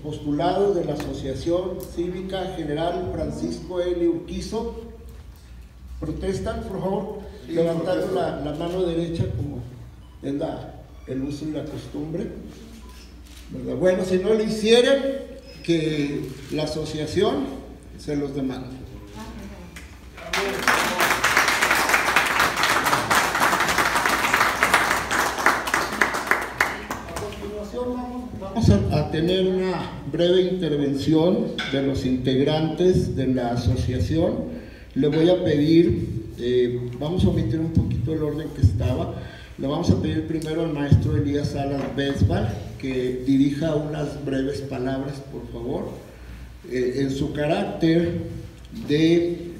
postulados de la Asociación Cívica General Francisco L. Urquizo. ¿Protestan, por favor? Sí, levantando la mano derecha como es el uso y la costumbre, ¿verdad? Bueno, si no lo hicieran, que la asociación se los demanda. Vamos a tener una breve intervención de los integrantes de la asociación. Le voy a pedir, vamos a omitir un poquito el orden que estaba. Le vamos a pedir primero al maestro Elías Salas Besbal que dirija unas breves palabras, por favor, en su carácter de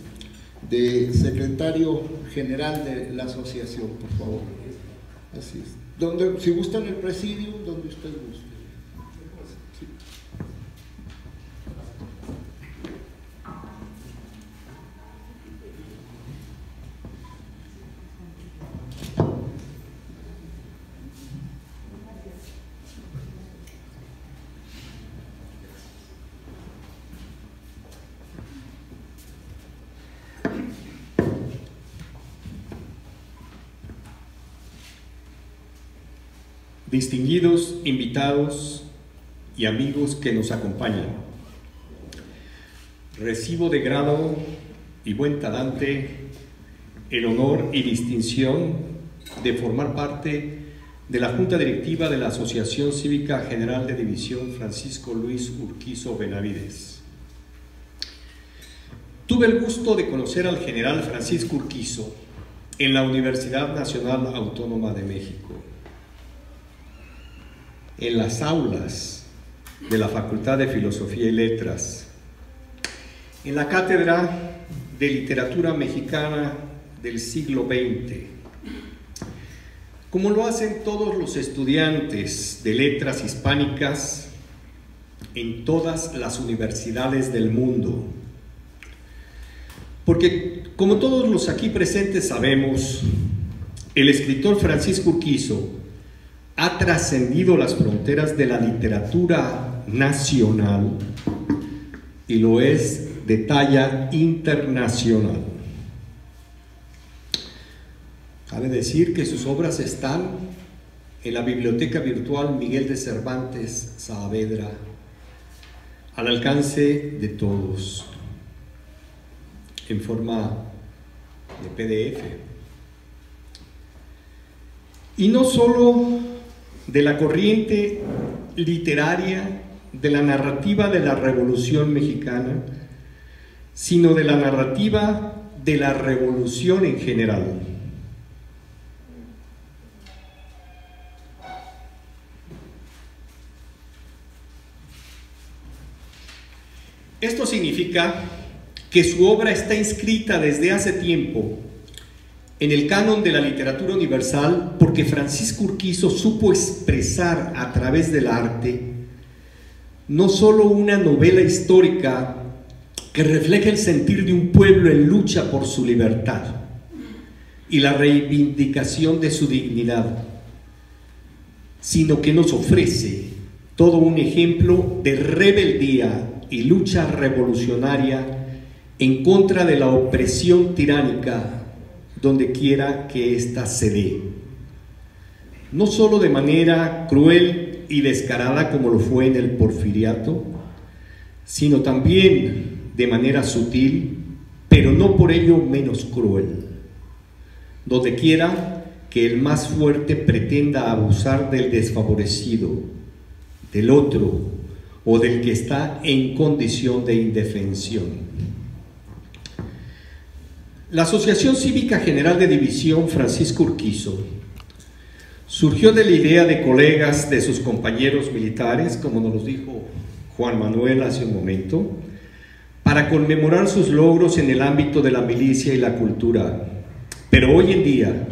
secretario general de la asociación, por favor. Así es. Si gustan el presidio, donde usted guste. Sí. Distinguidos invitados y amigos que nos acompañan, recibo de grado y buen talante el honor y distinción de formar parte de la Junta Directiva de la Asociación Cívica General de División Francisco Luis Urquizo Benavides. Tuve el gusto de conocer al general Francisco Urquizo en la Universidad Nacional Autónoma de México, en las aulas de la Facultad de Filosofía y Letras, en la Cátedra de Literatura Mexicana del siglo XX, como lo hacen todos los estudiantes de letras hispánicas en todas las universidades del mundo. Porque, como todos los aquí presentes sabemos, el escritor Francisco Urquizo ha trascendido las fronteras de la literatura nacional y lo es de talla internacional. Cabe decir que sus obras están en la Biblioteca Virtual Miguel de Cervantes Saavedra, al alcance de todos, en forma de PDF. Y no solo de la corriente literaria de la narrativa de la Revolución Mexicana, sino de la narrativa de la Revolución en general. Esto significa que su obra está inscrita desde hace tiempo en el canon de la literatura universal, porque Francisco Urquizo supo expresar a través del arte no solo una novela histórica que refleja el sentir de un pueblo en lucha por su libertad y la reivindicación de su dignidad, sino que nos ofrece todo un ejemplo de rebeldía y lucha revolucionaria en contra de la opresión tiránica donde quiera que ésta se dé, no solo de manera cruel y descarada como lo fue en el Porfiriato, sino también de manera sutil, pero no por ello menos cruel, donde quiera que el más fuerte pretenda abusar del desfavorecido, del otro o del que está en condición de indefensión. La Asociación Cívica General de División Francisco Urquizo surgió de la idea de colegas de sus compañeros militares, como nos lo dijo Juan Manuel hace un momento, para conmemorar sus logros en el ámbito de la milicia y la cultura. Pero hoy en día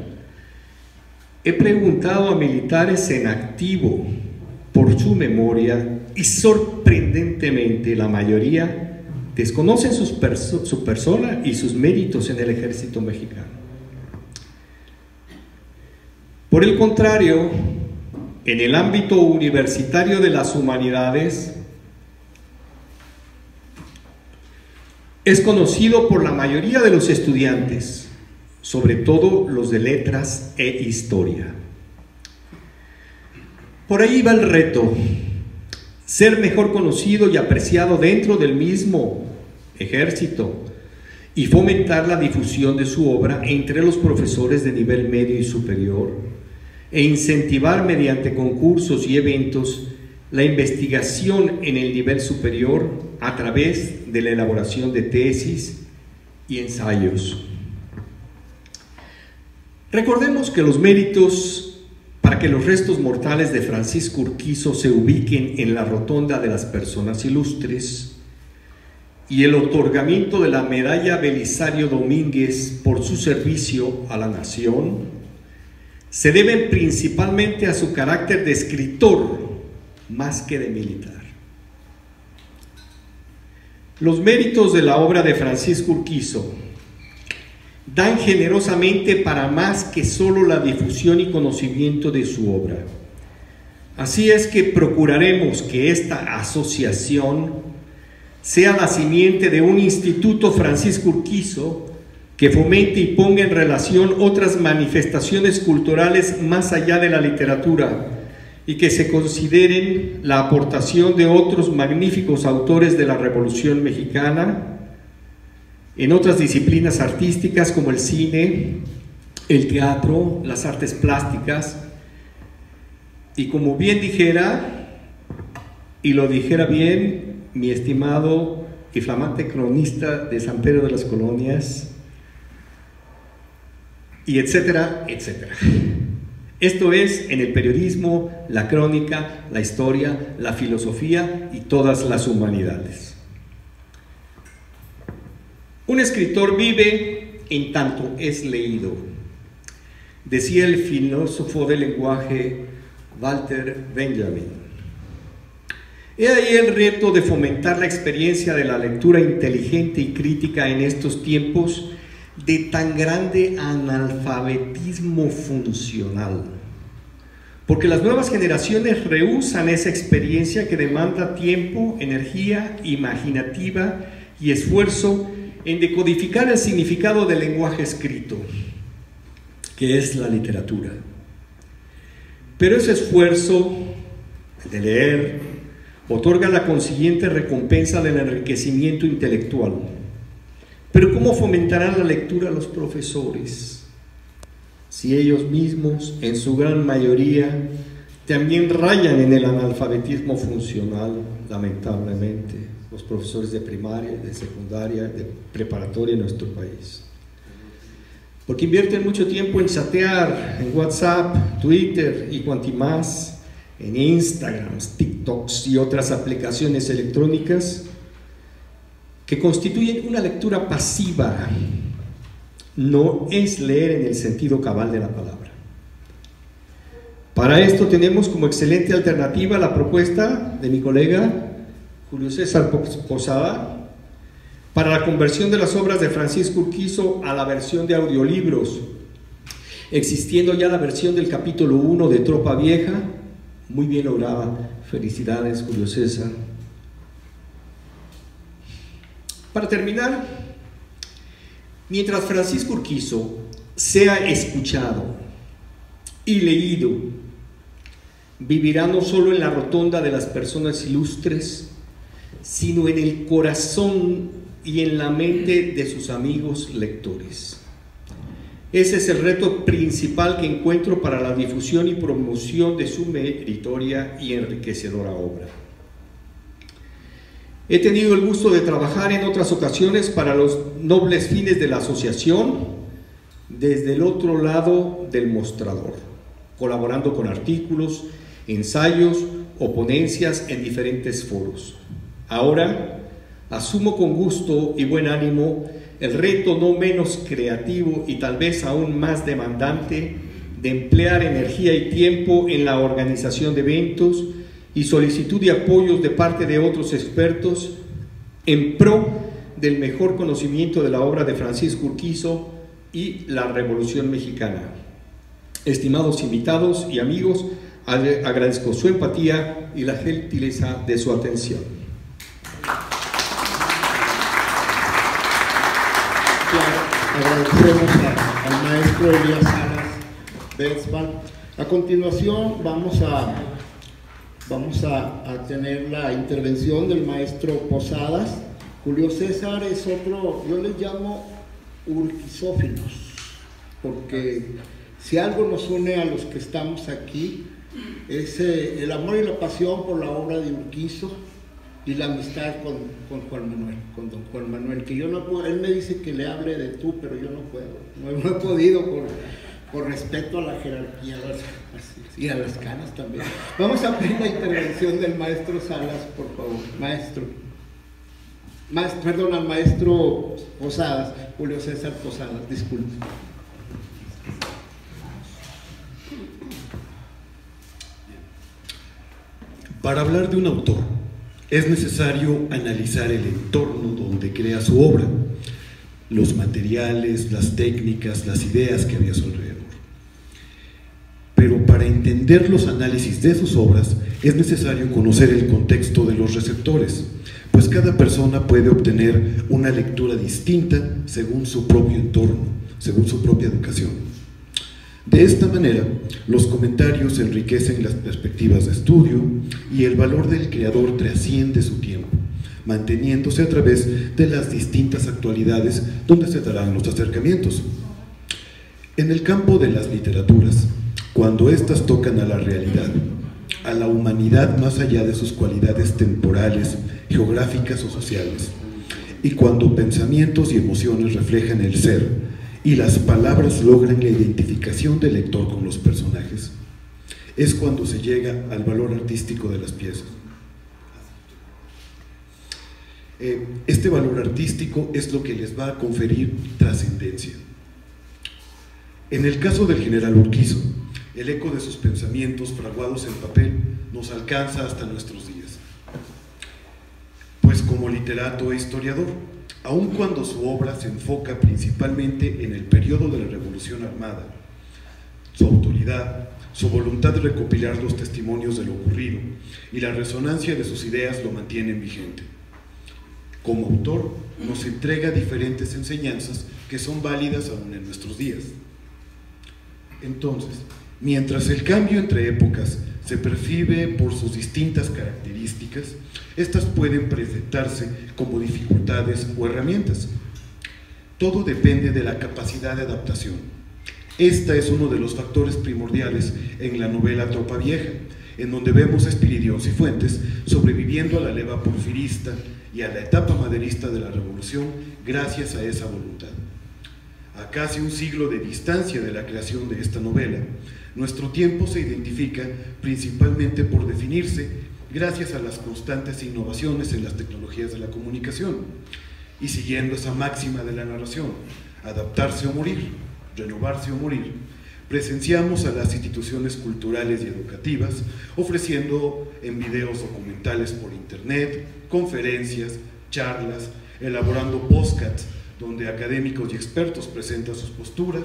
he preguntado a militares en activo por su memoria y sorprendentemente la mayoría desconocen su persona y sus méritos en el ejército mexicano. Por el contrario, en el ámbito universitario de las humanidades, es conocido por la mayoría de los estudiantes, sobre todo los de letras e historia. Por ahí va el reto: ser mejor conocido y apreciado dentro del mismo ejército y fomentar la difusión de su obra entre los profesores de nivel medio y superior, e incentivar mediante concursos y eventos la investigación en el nivel superior a través de la elaboración de tesis y ensayos. Recordemos que los méritos para que los restos mortales de Francisco Urquizo se ubiquen en la rotonda de las personas ilustres y el otorgamiento de la medalla Belisario Domínguez por su servicio a la nación se deben principalmente a su carácter de escritor más que de militar. Los méritos de la obra de Francisco Urquizo dan generosamente para más que solo la difusión y conocimiento de su obra. Así es que procuraremos que esta asociación sea la simiente de un Instituto Francisco Urquizo que fomente y ponga en relación otras manifestaciones culturales más allá de la literatura, y que se consideren la aportación de otros magníficos autores de la Revolución Mexicana en otras disciplinas artísticas como el cine, el teatro, las artes plásticas, y como bien dijera, y lo dijera bien mi estimado y flamante cronista de San Pedro de las Colonias, y etcétera, etcétera. Esto es, en el periodismo, la crónica, la historia, la filosofía y todas las humanidades. Un escritor vive en tanto es leído, decía el filósofo del lenguaje Walter Benjamin. He ahí el reto de fomentar la experiencia de la lectura inteligente y crítica en estos tiempos de tan grande analfabetismo funcional, porque las nuevas generaciones rehúsan esa experiencia que demanda tiempo, energía imaginativa y esfuerzo en decodificar el significado del lenguaje escrito, que es la literatura. Pero ese esfuerzo de leer otorga la consiguiente recompensa del enriquecimiento intelectual. Pero ¿cómo fomentarán la lectura los profesores si ellos mismos, en su gran mayoría, también rayan en el analfabetismo funcional, lamentablemente, los profesores de primaria, de secundaria, de preparatoria en nuestro país? Porque invierten mucho tiempo en chatear, en WhatsApp, Twitter y cuanti más, en Instagram, TikToks y otras aplicaciones electrónicas que constituyen una lectura pasiva. No es leer en el sentido cabal de la palabra. Para esto tenemos como excelente alternativa la propuesta de mi colega Julio César Posada para la conversión de las obras de Francisco Urquizo a la versión de audiolibros, existiendo ya la versión del capítulo 1 de Tropa Vieja, muy bien lograda. Felicidades, Julio César. Para terminar, mientras Francisco Urquizo sea escuchado y leído, vivirá no solo en la rotonda de las personas ilustres, sino en el corazón y en la mente de sus amigos lectores. Ese es el reto principal que encuentro para la difusión y promoción de su meritoria y enriquecedora obra. He tenido el gusto de trabajar en otras ocasiones para los nobles fines de la asociación desde el otro lado del mostrador, colaborando con artículos, ensayos o ponencias en diferentes foros. Ahora asumo con gusto y buen ánimo el reto no menos creativo y tal vez aún más demandante de emplear energía y tiempo en la organización de eventos y solicitud de apoyos de parte de otros expertos en pro del mejor conocimiento de la obra de Francisco Urquizo y la Revolución Mexicana. Estimados invitados y amigos, agradezco su empatía y la gentileza de su atención. Agradecemos al maestro Elías Salas Betzman. A continuación vamos a tener la intervención del maestro Posadas. Julio César es otro, yo les llamo urquizófilos, porque si algo nos une a los que estamos aquí es el amor y la pasión por la obra de Urquizo y la amistad con Juan Manuel, con don Juan Manuel, que yo no puedo, él me dice que le hable de tú, pero yo no puedo, no he podido por respeto a la jerarquía y a las canas también. Vamos a pedir la intervención del maestro Salas, por favor. Perdón, al maestro Posadas, Julio César Posadas, disculpe. Para hablar de un autor, es necesario analizar el entorno donde crea su obra, los materiales, las técnicas, las ideas que había a su alrededor. Pero para entender los análisis de sus obras, es necesario conocer el contexto de los receptores, pues cada persona puede obtener una lectura distinta según su propio entorno, según su propia educación. De esta manera, los comentarios enriquecen las perspectivas de estudio y el valor del creador trasciende su tiempo, manteniéndose a través de las distintas actualidades donde se darán los acercamientos. En el campo de las literaturas, cuando éstas tocan a la realidad, a la humanidad más allá de sus cualidades temporales, geográficas o sociales, y cuando pensamientos y emociones reflejan el ser, y las palabras logran la identificación del lector con los personajes, es cuando se llega al valor artístico de las piezas. Este valor artístico es lo que les va a conferir trascendencia. En el caso del general Urquizo, el eco de sus pensamientos fraguados en papel nos alcanza hasta nuestros días. Pues como literato e historiador, aun cuando su obra se enfoca principalmente en el periodo de la Revolución Armada, su autoridad, su voluntad de recopilar los testimonios de lo ocurrido y la resonancia de sus ideas lo mantienen vigente. Como autor, nos entrega diferentes enseñanzas que son válidas aún en nuestros días. Entonces, mientras el cambio entre épocas se percibe por sus distintas características, estas pueden presentarse como dificultades o herramientas. Todo depende de la capacidad de adaptación. Esta es uno de los factores primordiales en la novela Tropa Vieja, en donde vemos a Espiridión Cifuentes sobreviviendo a la leva porfirista y a la etapa maderista de la Revolución gracias a esa voluntad. A casi un siglo de distancia de la creación de esta novela, nuestro tiempo se identifica principalmente por definirse gracias a las constantes innovaciones en las tecnologías de la comunicación y siguiendo esa máxima de la narración, adaptarse o morir, renovarse o morir, presenciamos a las instituciones culturales y educativas ofreciendo en videos documentales por internet, conferencias, charlas, elaborando podcasts donde académicos y expertos presentan sus posturas,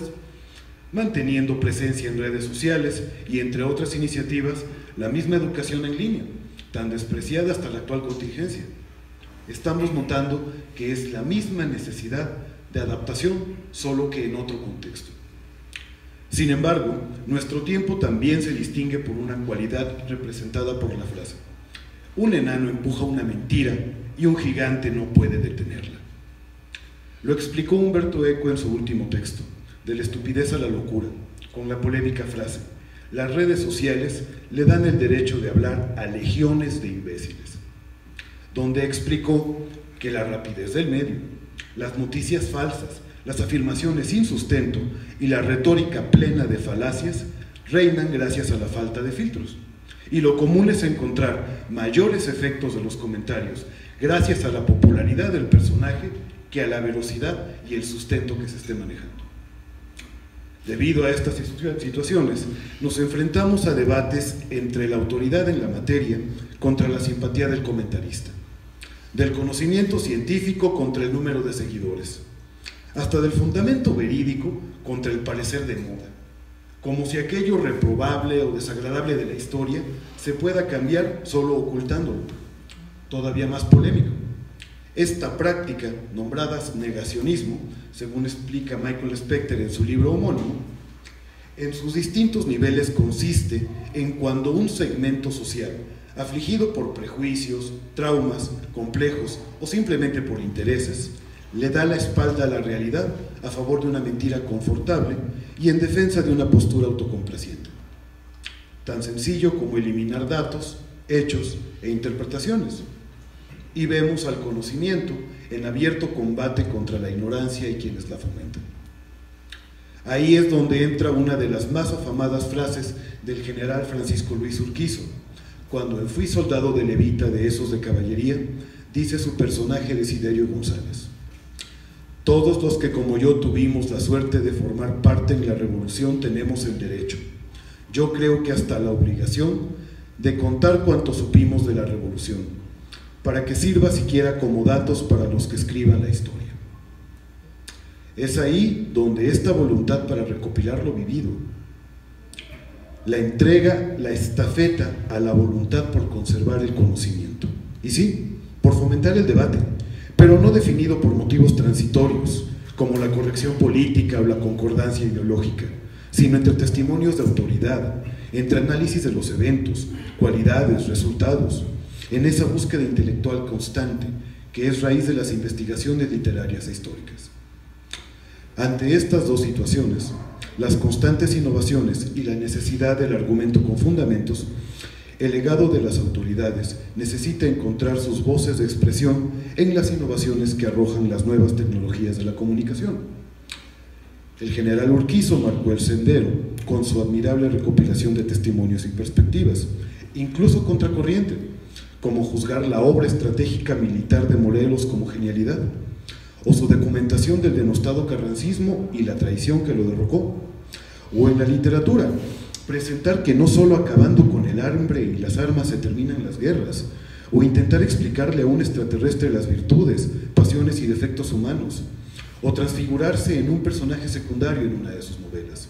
manteniendo presencia en redes sociales y entre otras iniciativas, la misma educación en línea, tan despreciada hasta la actual contingencia. Estamos notando que es la misma necesidad de adaptación, solo que en otro contexto. Sin embargo, nuestro tiempo también se distingue por una cualidad representada por la frase: un enano empuja una mentira y un gigante no puede detenerla. Lo explicó Humberto Eco en su último texto, De la estupidez a la locura, con la polémica frase: las redes sociales le dan el derecho de hablar a legiones de imbéciles, donde explicó que la rapidez del medio, las noticias falsas, las afirmaciones sin sustento y la retórica plena de falacias reinan gracias a la falta de filtros, y lo común es encontrar mayores efectos de los comentarios gracias a la popularidad del personaje que a la velocidad y el sustento que se esté manejando. Debido a estas situaciones, nos enfrentamos a debates entre la autoridad en la materia contra la simpatía del comentarista, del conocimiento científico contra el número de seguidores, hasta del fundamento verídico contra el parecer de moda, como si aquello reprobable o desagradable de la historia se pueda cambiar solo ocultándolo. Todavía más polémico: Esta práctica, nombrada negacionismo, según explica Michael Specter en su libro homónimo, en sus distintos niveles consiste en cuando un segmento social, afligido por prejuicios, traumas, complejos o simplemente por intereses, le da la espalda a la realidad a favor de una mentira confortable y en defensa de una postura autocomplaciente. Tan sencillo como eliminar datos, hechos e interpretaciones. Y vemos al conocimiento en abierto combate contra la ignorancia y quienes la fomentan. Ahí es donde entra una de las más afamadas frases del general Francisco Luis Urquizo, cuando en Fui soldado de levita de esos de caballería, dice su personaje Desiderio González: todos los que como yo tuvimos la suerte de formar parte en la revolución tenemos el derecho, yo creo que hasta la obligación, de contar cuanto supimos de la revolución, para que sirva siquiera como datos para los que escriban la historia. Es ahí donde esta voluntad para recopilar lo vivido, la entrega, la estafeta a la voluntad por conservar el conocimiento. Y sí, por fomentar el debate, pero no definido por motivos transitorios, como la corrección política o la concordancia ideológica, sino entre testimonios de autoridad, entre análisis de los eventos, cualidades, resultados, en esa búsqueda intelectual constante que es raíz de las investigaciones literarias e históricas. Ante estas dos situaciones, las constantes innovaciones y la necesidad del argumento con fundamentos, el legado de las autoridades necesita encontrar sus voces de expresión en las innovaciones que arrojan las nuevas tecnologías de la comunicación. El general Urquizo marcó el sendero con su admirable recopilación de testimonios y perspectivas, incluso contracorriente, como juzgar la obra estratégica militar de Morelos como genialidad, o su documentación del denostado carrancismo y la traición que lo derrocó, o en la literatura, presentar que no solo acabando con el hambre y las armas se terminan las guerras, o intentar explicarle a un extraterrestre las virtudes, pasiones y defectos humanos, o transfigurarse en un personaje secundario en una de sus novelas.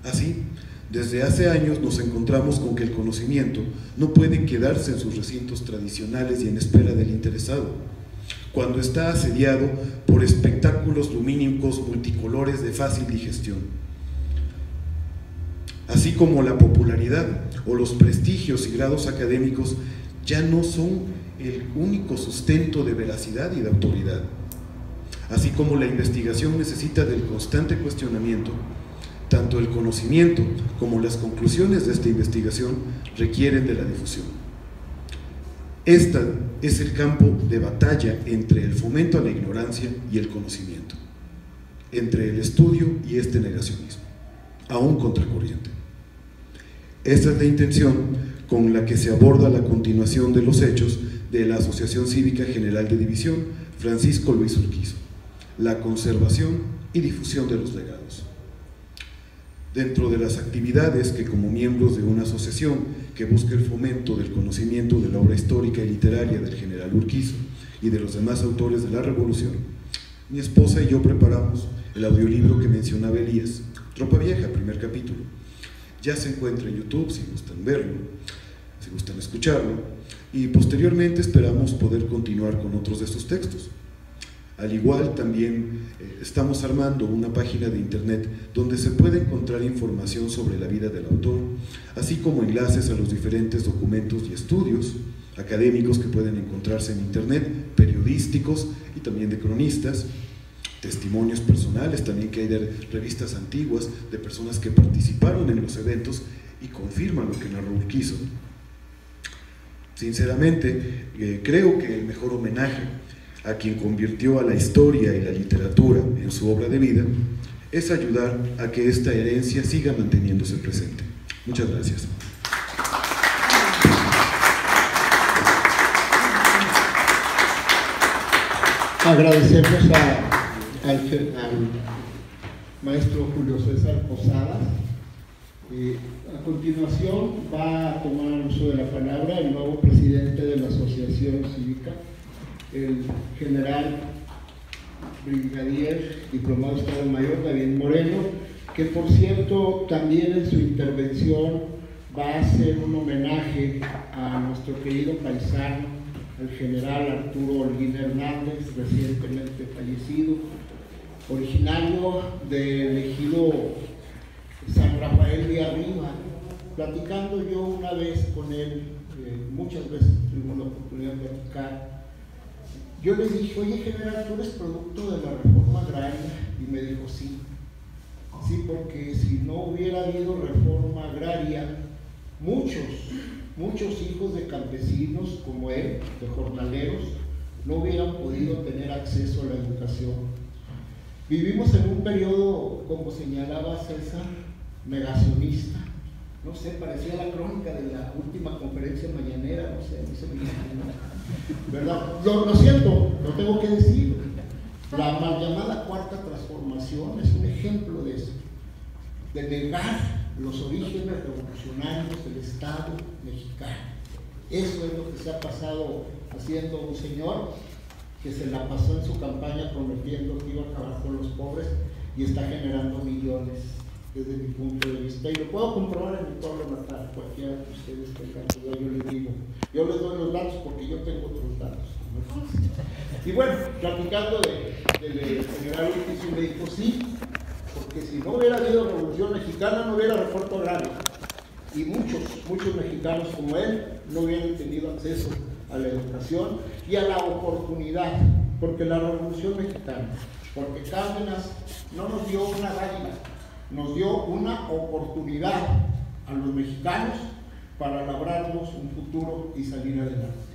Así, desde hace años nos encontramos con que el conocimiento no puede quedarse en sus recintos tradicionales y en espera del interesado, cuando está asediado por espectáculos lumínicos multicolores de fácil digestión. Así como la popularidad o los prestigios y grados académicos ya no son el único sustento de veracidad y de autoridad. Así como la investigación necesita del constante cuestionamiento, tanto el conocimiento como las conclusiones de esta investigación requieren de la difusión. Este es el campo de batalla entre el fomento a la ignorancia y el conocimiento, entre el estudio y este negacionismo, aún contracorriente. Esta es la intención con la que se aborda la continuación de los hechos de la Asociación Cívica General de División Francisco Luis Urquizo, la conservación y difusión de los legados. Dentro de las actividades que como miembros de una asociación que busca el fomento del conocimiento de la obra histórica y literaria del general Urquizo y de los demás autores de la Revolución, mi esposa y yo preparamos el audiolibro que mencionaba Elías, Tropa Vieja, primer capítulo. Ya se encuentra en YouTube si gustan verlo, si gustan escucharlo, y posteriormente esperamos poder continuar con otros de sus textos. Al igual, también estamos armando una página de internet donde se puede encontrar información sobre la vida del autor, así como enlaces a los diferentes documentos y estudios académicos que pueden encontrarse en internet, periodísticos y también de cronistas, testimonios personales también que hay de revistas antiguas, de personas que participaron en los eventos y confirman lo que narró Urquizo. Sinceramente, creo que el mejor homenaje a quien convirtió a la historia y la literatura en su obra de vida, es ayudar a que esta herencia siga manteniéndose presente. Muchas gracias. Agradecemos al maestro Julio César Posadas. A continuación va a tomar uso de la palabra el nuevo presidente de la Asociación Cívica, el general brigadier diplomado Estado Mayor David Moreno, que por cierto también en su intervención va a hacer un homenaje a nuestro querido paisano el general Arturo Holguín Hernández, recientemente fallecido, originario del ejido San Rafael de Arriba. Platicando yo una vez con él, muchas veces tuvimos la oportunidad de platicar, yo le dije: oye general, ¿tú eres producto de la reforma agraria? Y me dijo: sí, porque si no hubiera habido reforma agraria, muchos hijos de campesinos como él, de jornaleros, no hubieran podido tener acceso a la educación. Vivimos en un periodo, como señalaba César, negacionista. No sé, parecía la crónica de la última conferencia mañanera, no sé me imagino, ¿verdad? Lo siento, lo tengo que decir. La mal llamada cuarta transformación es un ejemplo de eso, de negar los orígenes revolucionarios del Estado mexicano. Eso es lo que se ha pasado haciendo un señor que se la pasó en su campaña prometiendo que iba a acabar con los pobres y está generando millones, desde mi punto de vista, y lo puedo comprobar en mi pueblo natal. Cualquiera que ustedes tengan duda, yo les digo, yo les doy los datos porque yo tengo otros datos. Y bueno, platicando del general Urquizo, me dijo: sí, porque si no hubiera habido revolución mexicana, no hubiera reforma agraria, y muchos mexicanos como él no hubieran tenido acceso a la educación y a la oportunidad, porque la revolución mexicana, porque Cárdenas no nos dio una dádiva, nos dio una oportunidad a los mexicanos para labrarnos un futuro y salir adelante.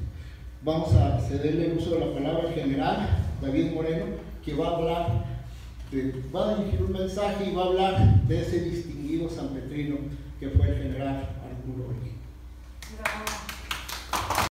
Vamos a cederle el uso de la palabra al general David Moreno, que va a hablar, va a dirigir un mensaje y va a hablar de ese distinguido sanpetrino que fue el general Arturo Holguín.